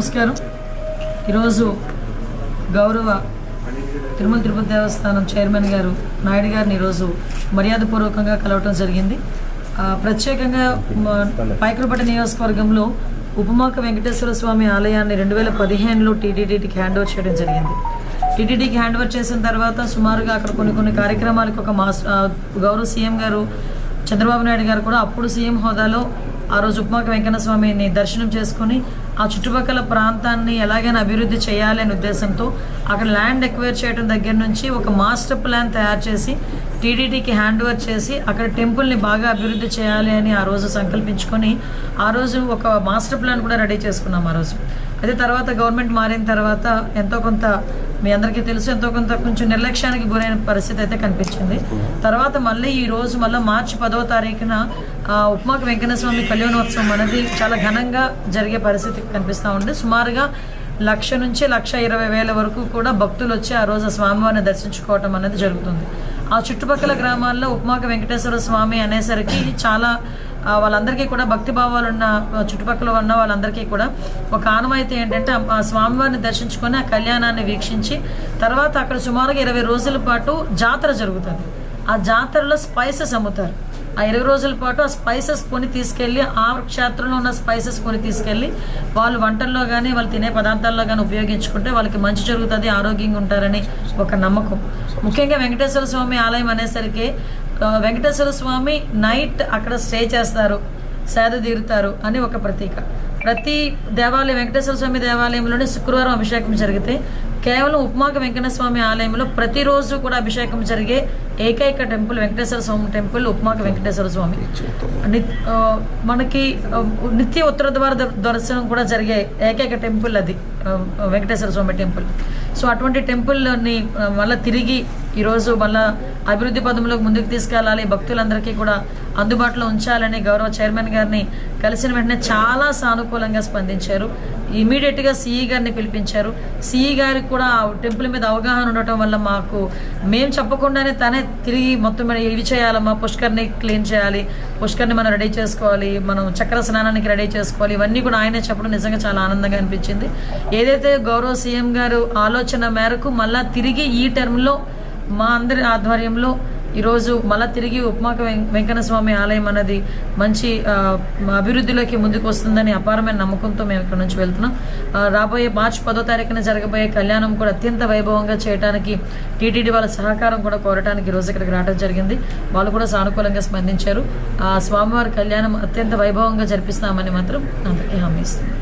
నమస్కారం. ఈరోజు గౌరవ తిరుమల తిరుపతి దేవస్థానం చైర్మన్ గారు నాయుడు గారిని ఈరోజు మర్యాదపూర్వకంగా కలవటం జరిగింది. ప్రత్యేకంగా పైకరపేట నియోజకవర్గంలో ఉపమాక వెంకటేశ్వర స్వామి ఆలయాన్ని 2015లో టీటీడీకి హ్యాండ్ ఓవర్ చేయడం జరిగింది. టీటీడీకి హ్యాండ్ ఓవర్ చేసిన తర్వాత సుమారుగా అక్కడ కొన్ని కార్యక్రమాలకు ఒక గౌరవ సీఎం గారు చంద్రబాబు నాయుడు గారు కూడా అప్పుడు సీఎం హోదాలో ఆ రోజు ఉపమాక వెంకన్న స్వామిని దర్శనం చేసుకుని ఆ చుట్టుపక్కల ప్రాంతాన్ని ఎలాగైనా అభివృద్ధి చేయాలి అనే ఉద్దేశంతో అక్కడ ల్యాండ్ ఎక్వైర్ చేయడం దగ్గర నుంచి ఒక మాస్టర్ ప్లాన్ తయారు చేసి టీటీడీకి హ్యాండ్ ఓవర్ చేసి అక్కడ టెంపుల్ని బాగా అభివృద్ధి చేయాలి అని ఆ రోజు సంకల్పించుకొని ఆ రోజు ఒక మాస్టర్ ప్లాన్ కూడా రెడీ చేసుకున్నాం. ఆ రోజు అదే తర్వాత గవర్నమెంట్ మారిన తర్వాత ఎంతో కొంత మీ అందరికీ తెలుసు ఎంతో కొంత కొంచెం నిర్లక్ష్యానికి గురైన పరిస్థితి అయితే కనిపించింది. తర్వాత మళ్ళీ ఈ రోజు మార్చి 10వ తారీఖున ఉపమాక వెంకన్న స్వామి కళ్యాణోత్సవం అనేది చాలా ఘనంగా జరిగే పరిస్థితి కనిపిస్తూ ఉంది. సుమారుగా 1,00,000 నుంచి 1,20,000 వరకు కూడా భక్తులు వచ్చి ఆ రోజు స్వామివారిని దర్శించుకోవటం అనేది జరుగుతుంది. ఆ చుట్టుపక్కల గ్రామాల్లో ఉపమాక వెంకటేశ్వర స్వామి అనేసరికి చాలా వాళ్ళందరికీ కూడా భక్తి భావాలు ఉన్న చుట్టుపక్కల ఉన్న వాళ్ళందరికీ కూడా ఒక ఆనవాయితీ ఏంటంటే ఆ స్వామివారిని దర్శించుకొని ఆ కళ్యాణాన్ని వీక్షించి తర్వాత అక్కడ సుమారుగా 20 రోజుల పాటు జాతర జరుగుతుంది. ఆ జాతరలో స్పైసెస్ అమ్ముతారు. ఆ 20 రోజుల పాటు ఆ స్పైసెస్ కొని తీసుకెళ్ళి ఆ క్షేత్రంలో ఉన్న స్పైసెస్ కొని తీసుకెళ్ళి వాళ్ళు వంటల్లో కానీ వాళ్ళు తినే పదార్థాల్లో కానీ ఉపయోగించుకుంటే వాళ్ళకి మంచి జరుగుతుంది, ఆరోగ్యంగా ఉంటారని ఒక నమ్మకం. ముఖ్యంగా వెంకటేశ్వర స్వామి ఆలయం అనేసరికి వెంకటేశ్వర స్వామి నైట్ అక్కడ స్టే చేస్తారు, సేద తీరుతారు అని ఒక ప్రతీక. ప్రతి దేవాలయం వెంకటేశ్వర స్వామి దేవాలయంలోనే శుక్రవారం అభిషేకం జరిగితే కేవలం ఉపమాక వెంకన్న స్వామి ఆలయంలో ప్రతిరోజు కూడా అభిషేకం జరిగే ఏకైక టెంపుల్ వెంకటేశ్వర స్వామి టెంపుల్ ఉపమాక వెంకటేశ్వర స్వామి. మనకి నిత్య ఉత్తర ద్వార దర్శనం కూడా జరిగే ఏకైక టెంపుల్ అది వెంకటేశ్వర స్వామి టెంపుల్. సో అటువంటి టెంపుల్ని మళ్ళీ తిరిగి ఈరోజు మళ్ళీ అభివృద్ధి పదంలోకి ముందుకు తీసుకెళ్ళాలి, భక్తులందరికీ కూడా అందుబాటులో ఉంచాలని గౌరవ చైర్మన్ గారిని కలిసిన వెంటనే చాలా సానుకూలంగా స్పందించారు. ఇమీడియట్గా సిఈ గారిని పిలిపించారు. సిఈ గారికి కూడా ఆ టెంపుల్ మీద అవగాహన ఉండటం వల్ల మేము చెప్పకుండానే తనే తిరిగి మొత్తం ఇవి చేయాలమ్మా, పుష్కర్ని క్లీన్ చేయాలి, పుష్కర్ని మనం రెడీ చేసుకోవాలి, మనం చక్ర స్నానానికి రెడీ చేసుకోవాలి, ఇవన్నీ కూడా ఆయనే చెప్పడం నిజంగా చాలా ఆనందంగా అనిపించింది. ఏదైతే గౌరవ సీఎం గారు ఆలోచన మేరకు మళ్ళా తిరిగి ఈ టర్మ్లో మా అందరి ఆధ్వర్యంలో ఈరోజు మళ్ళీ తిరిగి ఉపమాక వెంకన్న స్వామి ఆలయం అనేది మంచి అభివృద్ధిలోకి ముందుకు వస్తుందని అపారమైన నమ్మకంతో మేము ఇక్కడ నుంచి వెళ్తున్నాం. రాబోయే మార్చి 10వ తారీఖున జరగబోయే కళ్యాణం కూడా అత్యంత వైభవంగా చేయడానికి టీటీడీ వాళ్ళ సహకారం కూడా కోరడానికి ఈరోజు ఇక్కడికి రావడం జరిగింది. వాళ్ళు కూడా సానుకూలంగా స్పందించారు. ఆ స్వామివారి కళ్యాణం అత్యంత వైభవంగా జరిపిస్తామని మాత్రం అందరికీ హామీ ఇస్తుంది.